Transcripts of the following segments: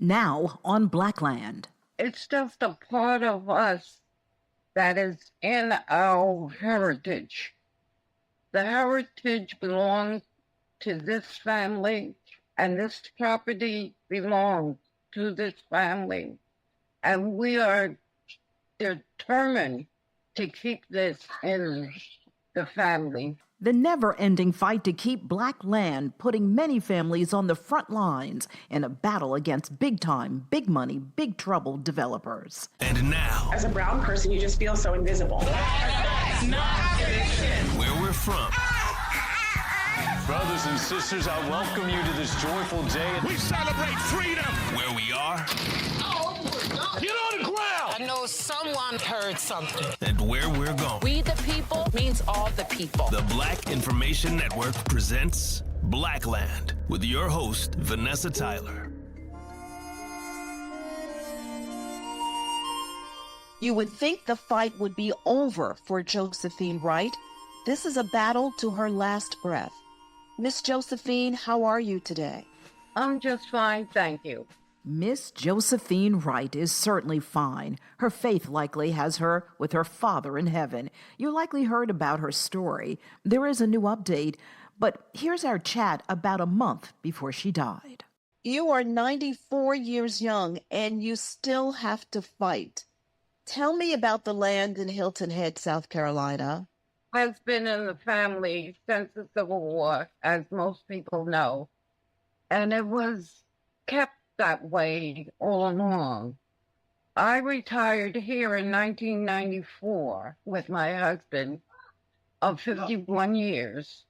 Now on Blackland. It's just a part of us that is in our heritage. The heritage belongs to this family, and this property belongs to this family. And we are determined to keep this in the family. The never-ending fight to keep Black land putting many families on the front lines in a battle against big-time, big-money, big-trouble developers. And now, as a brown person, you just feel so invisible. That's not fiction. Where we're from. Brothers and sisters, I welcome you to this joyful day. We celebrate freedom. Where we are. Get on the ground! I know someone heard something. And where we're going. We the people means all the people. The Black Information Network presents Blackland with your host, Vanessa Tyler. You would think the fight would be over for Josephine Wright. This is a battle to her last breath. Miss Josephine, how are you today? I'm just fine, thank you. Miss Josephine Wright is certainly fine. Her faith likely has her with her Father in heaven. You likely heard about her story. There is a new update, but here's our chat about a month before she died. You are 94 years young and you still have to fight. Tell me about the land in Hilton Head, South Carolina. Has been in the family since the Civil War, as most people know. And it was kept that way all along. I retired here in 1994 with my husband of 51 years.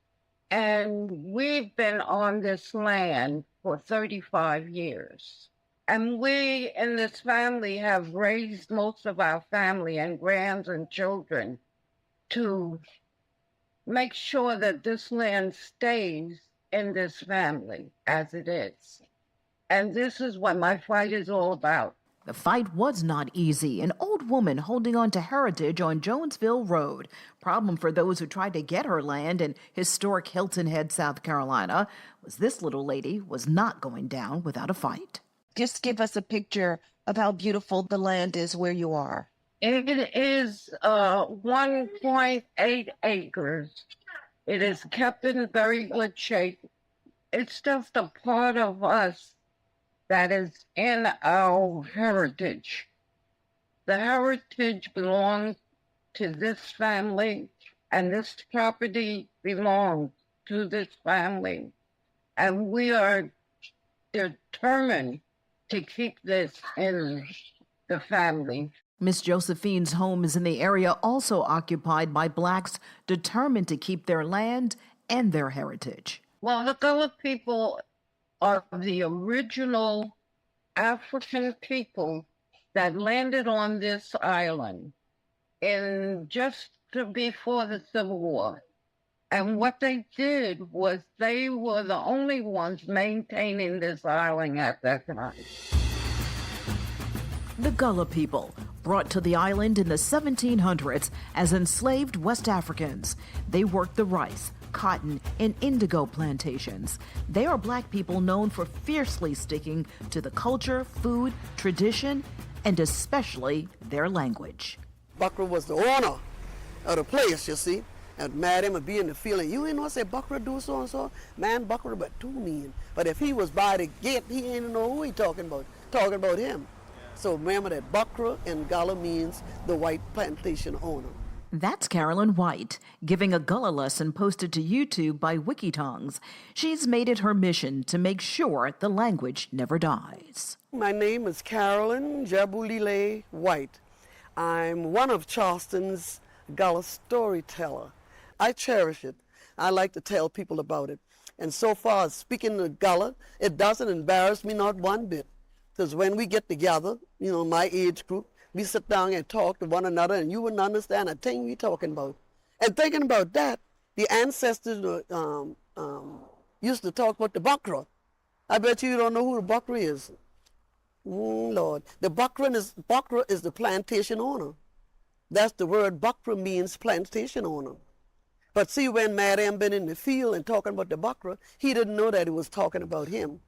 And we've been on this land for 35 years. And we in this family have raised most of our family and grands and children to make sure that this land stays in this family as it is. And this is what my fight is all about. The fight was not easy. An old woman holding on to heritage on Jonesville Road. Problem for those who tried to get her land in historic Hilton Head, South Carolina, was this little lady was not going down without a fight. Just give us a picture of how beautiful the land is where you are. It is 1.8 acres. It is kept in very good shape. It's just a part of us that is in our heritage. The heritage belongs to this family, and this property belongs to this family. And we are determined to keep this in the family. Miss Josephine's home is in the area also occupied by Blacks determined to keep their land and their heritage. Well, the Gullah people are the original African people that landed on this island in just before the Civil War. And what they did was they were the only ones maintaining this island at that time. The Gullah people, brought to the island in the 1700s as enslaved West Africans. They worked the rice, cotton, and indigo plantations. They are Black people known for fiercely sticking to the culture, food, tradition, and especially their language. Buckra was the owner of the place, you see. And mad him and be in the field, and you ain't know say Buckra do so and so. Man, Buckra but too mean. But if he was by the gate, he ain't know who he talking about him. So remember that Buckra in Gullah means the white plantation owner. That's Carolyn White, giving a Gullah lesson posted to YouTube by Wikitongues. She's made it her mission to make sure the language never dies. My name is Carolyn Jabulile White. I'm one of Charleston's Gullah storyteller. I cherish it. I like to tell people about it. And so far as speaking the Gullah, it doesn't embarrass me not one bit. Because when we get together, you know, my age group, we sit down and talk to one another, and you wouldn't understand a thing we talking about. And thinking about that, the ancestors used to talk about the Buckra. I bet you don't know who the Buckra is. Lord, the Buckra is the plantation owner. That's the word Buckra means plantation owner. But see, when Madam been in the field and talking about the Buckra, he didn't know that it was talking about him.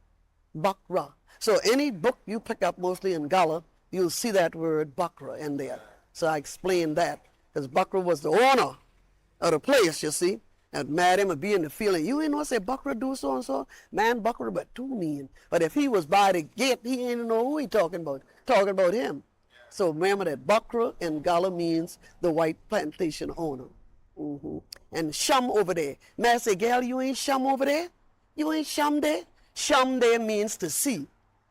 Buckra. So any book you pick up, mostly in Gullah, you'll see that word Buckra in there. So I explained that, because Buckra was the owner of the place, you see. And Madam would be in the field, and you ain't know say Buckra do so and so. Man, Buckra but too mean. But if he was by the gate, he ain't know who he talking about him. So remember that Buckra in Gullah means the white plantation owner. And Shum over there. Man say, gal, you ain't Shum over there? You ain't Shum there? Shum there means to see.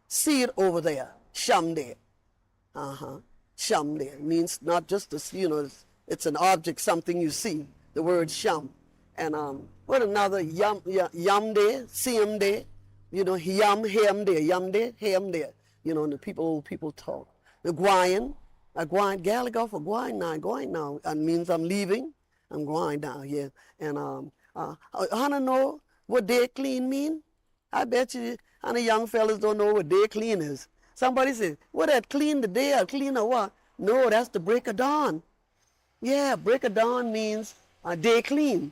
See it over there. Shum there. Shum there means not just to see, it's an object, something you see. The word shum. And what another yum there, see him there, yum, him there, yum there, him there. And the old people talk. The Guayan, gal, I go for Guayan now. It means I'm leaving. I'm going now, yeah. And Hannah know what day clean mean? I bet you Hannah young fellas don't know what day clean is. Somebody says, what that clean the day or clean or what? No, that's the break of dawn. Yeah, break of dawn means a day clean.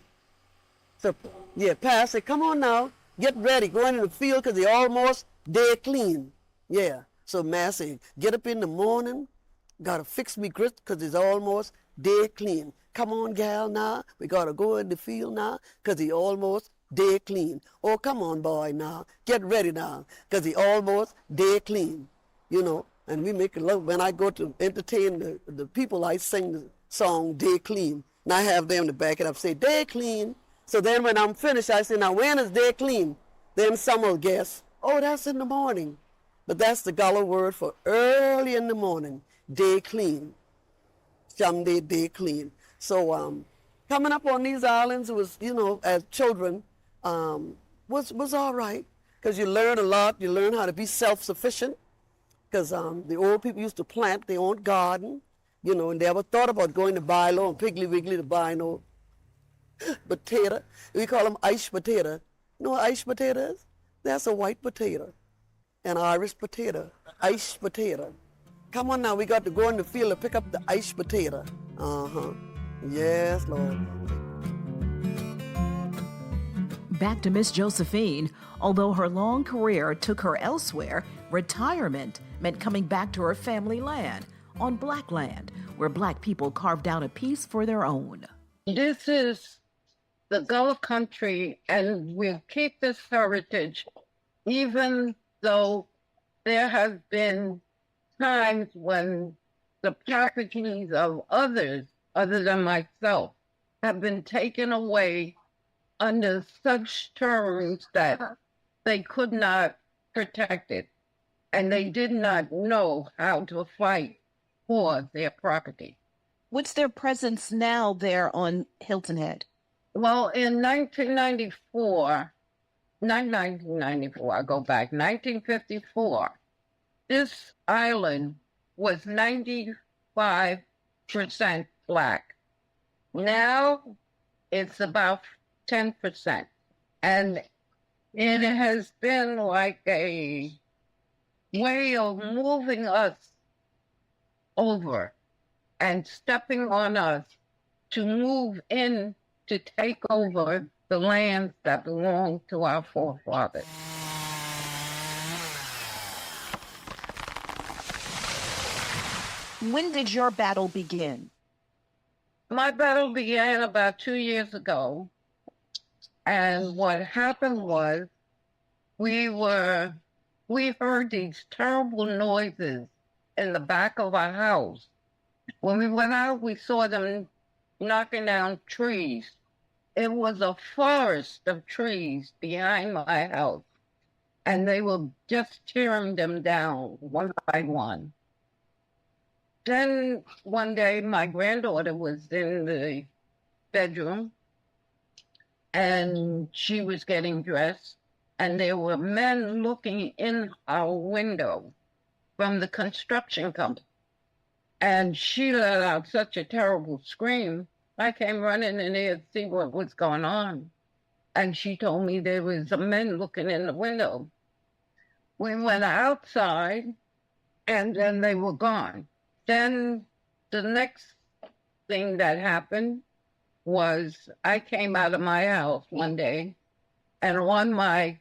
So, yeah, Pastor, come on now, get ready, go into the field because they almost day clean. Yeah, so Mass say, get up in the morning, got to fix me grits because it's almost day clean. Come on, gal, now, we got to go in the field now because he almost day clean. Oh, come on, boy, now, get ready now because he almost day clean, And we make love. When I go to entertain the people, I sing the song Day Clean. And I have them to back it up, say, Day Clean. So then when I'm finished, I say, now when is day clean? Then some will guess, oh, that's in the morning. But that's the Gullah word for early in the morning, day clean. Someday, day clean. So coming up on these islands was, as children, was all right. Because you learn a lot. You learn how to be self-sufficient. Because the old people used to plant their own garden, and they never thought about going to Bilo and Piggly Wiggly to buy no potato. We call them ice potato. You know what ice potato is? That's a white potato. An Irish potato. Ice potato. Come on now, we got to go in the field to pick up the ice potato. Yes, Lord. Back to Miss Josephine. Although her long career took her elsewhere, retirement meant coming back to her family land, on Black land, where Black people carved out a piece for their own. This is the Gullah country, and we'll keep this heritage, even though there have been times when the properties of others, other than myself, have been taken away under such terms that they could not protect it, and they did not know how to fight for their property. What's their presence now there on Hilton Head? Well, in 1994, not 1994, I go back, 1954, this island was 95% Black. Now it's about 10%. And it has been like a way of moving us over and stepping on us to move in to take over the lands that belong to our forefathers. When did your battle begin? My battle began about 2 years ago. And what happened was we heard these terrible noises in the back of our house. When we went out, we saw them knocking down trees. It was a forest of trees behind my house, and they were just tearing them down one by one. Then one day, my granddaughter was in the bedroom, and she was getting dressed, and there were men looking in our window from the construction company. And she let out such a terrible scream. I came running in there to see what was going on. And she told me there was a men looking in the window. We went outside, and then they were gone. Then the next thing that happened was I came out of my house one day, and on my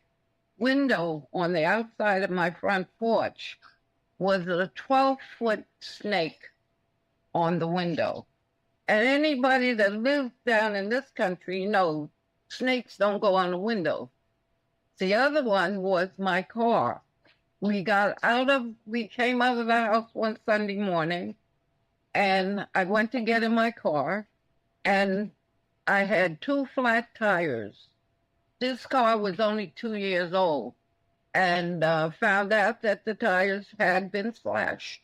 window on the outside of my front porch was a 12-foot snake on the window. And anybody that lives down in this country knows snakes don't go on the window. The other one was my car. We came out of the house one Sunday morning, and I went to get in my car, and I had 2 flat tires. This car was only 2 years old, and found out that the tires had been slashed.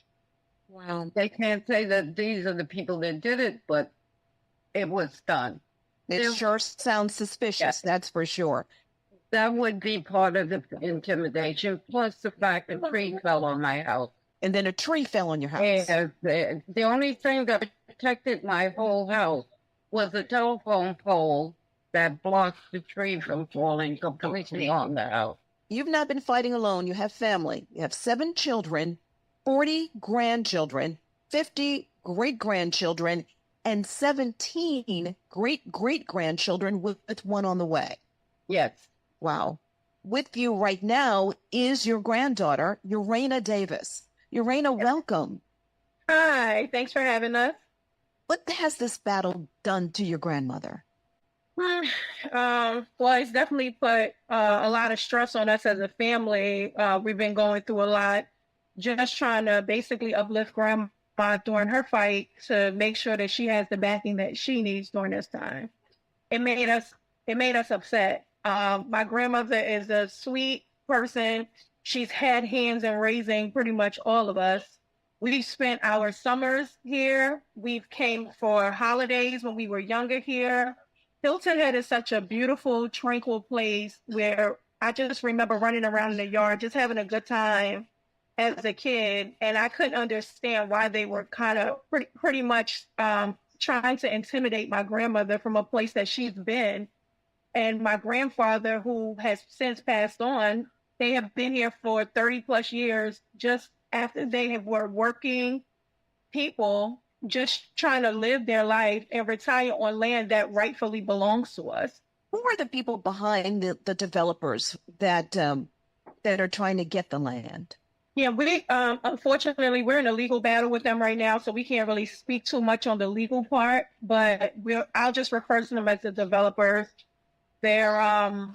Wow. They can't say that these are the people that did it, but it was done. It sure sounds suspicious, that's for sure. That would be part of the intimidation, plus the fact that a tree fell on my house. And then a tree fell on your house. And the only thing that protected my whole house was a telephone pole that blocked the tree from falling completely on the house. You've not been fighting alone. You have family. You have 7 children, 40 grandchildren, 50 great-grandchildren, and 17 great-great-grandchildren with one on the way. Yes. Wow. With you right now is your granddaughter, Urena Davis. Urena, welcome. Hi, thanks for having us. What has this battle done to your grandmother? Well, it's definitely put a lot of stress on us as a family. We've been going through a lot, just trying to basically uplift grandma during her fight to make sure that she has the backing that she needs during this time. It made us upset. My grandmother is a sweet person. She's had hands in raising pretty much all of us. We've spent our summers here. We've came for holidays when we were younger here. Hilton Head is such a beautiful, tranquil place where I just remember running around in the yard, just having a good time as a kid. And I couldn't understand why they were kind of pretty much trying to intimidate my grandmother from a place that she's been. And my grandfather, who has since passed on, they have been here for 30 plus years, just after they were working people, just trying to live their life and retire on land that rightfully belongs to us. Who are the people behind the developers that are trying to get the land? Yeah, we unfortunately we're in a legal battle with them right now, so we can't really speak too much on the legal part. But I'll just refer to them as the developers. They're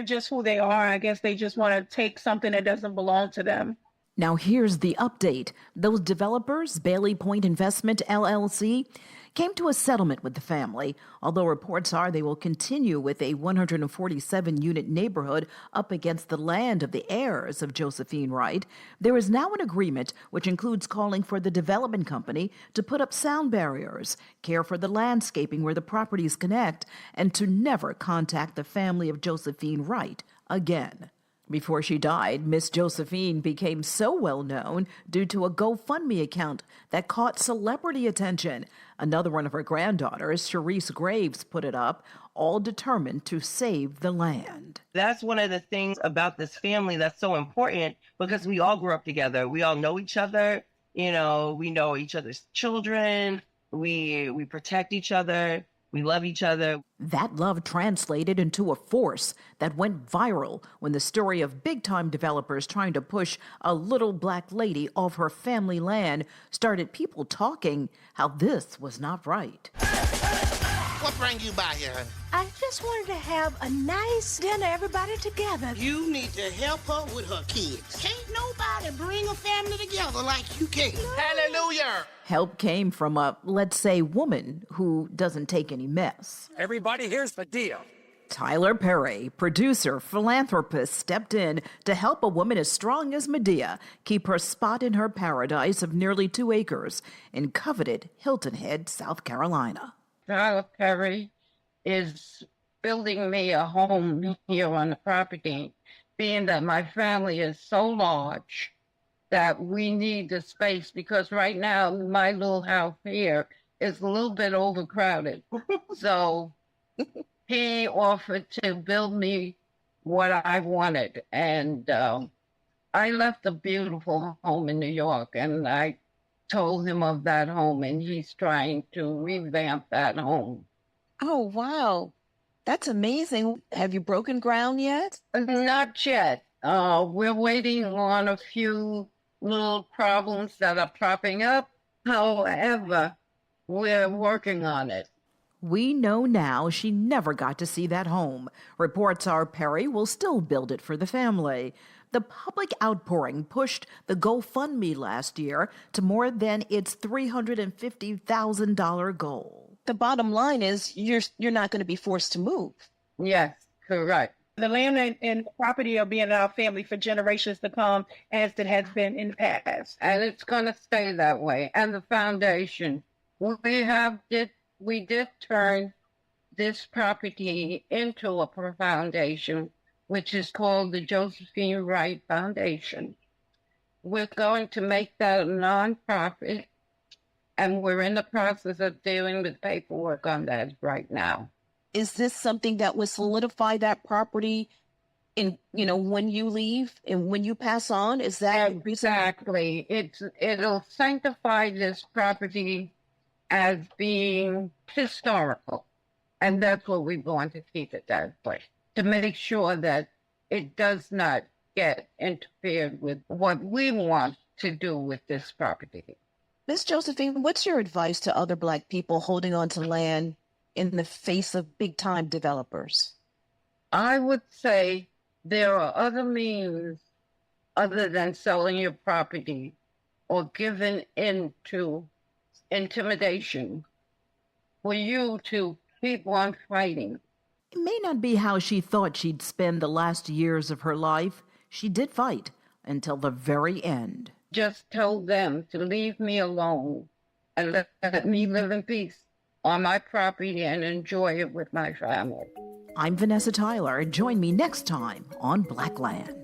just who they are. I guess they just want to take something that doesn't belong to them. Now here's the update. Those developers, Bailey Point Investment LLC, came to a settlement with the family, although reports are they will continue with a 147-unit neighborhood up against the land of the heirs of Josephine Wright. There is now an agreement which includes calling for the development company to put up sound barriers, care for the landscaping where the properties connect, and to never contact the family of Josephine Wright again. Before she died, Miss Josephine became so well known due to a GoFundMe account that caught celebrity attention. Another one of her granddaughters, Sharice Graves, put it up, all determined to save the land. That's one of the things about this family that's so important, because we all grew up together. We all know each other. We know each other's children. We protect each other. We love each other. That love translated into a force that went viral when the story of big-time developers trying to push a little black lady off her family land started people talking how this was not right. What bring you by here, honey? I just wanted to have a nice dinner, everybody together. You need to help her with her kids. Can't nobody bring a family together like you can. No. Hallelujah! Help came from a, let's say, woman who doesn't take any mess. Everybody, here's the deal. Tyler Perry, producer, philanthropist, stepped in to help a woman as strong as Medea keep her spot in her paradise of nearly 2 acres in coveted Hilton Head, South Carolina. Tyler Perry is building me a home here on the property, being that my family is so large that we need the space, because right now my little house here is a little bit overcrowded. So he offered to build me what I wanted. And I left a beautiful home in New York, and I told him of that home, and he's trying to revamp that home. Oh, wow. That's amazing. Have you broken ground yet? Not yet. We're waiting on a few little problems that are popping up. However, we're working on it. We know now she never got to see that home. Reports are Perry will still build it for the family. The public outpouring pushed the GoFundMe last year to more than its $350,000 goal. The bottom line is you're not going to be forced to move. Yes, correct. The land and property are being in our family for generations to come, as it has been in the past. And it's going to stay that way. And the foundation, we did turn this property into a foundation, which is called the Josephine Wright Foundation. We're going to make that a nonprofit, and we're in the process of dealing with paperwork on that right now. Is this something that would solidify that property in, when you leave and when you pass on? Is that exactly? It'll sanctify this property as being historical, and that's what we want to keep it that way, to make sure that it does not get interfered with what we want to do with this property. Miss Josephine, what's your advice to other Black people holding on to land in the face of big-time developers? I would say there are other means other than selling your property or giving in to intimidation for you to keep on fighting. It may not be how she thought she'd spend the last years of her life. She did fight until the very end. Just tell them to leave me alone and let me live in peace on my property and enjoy it with my family. I'm Vanessa Tyler. Join me next time on Blackland.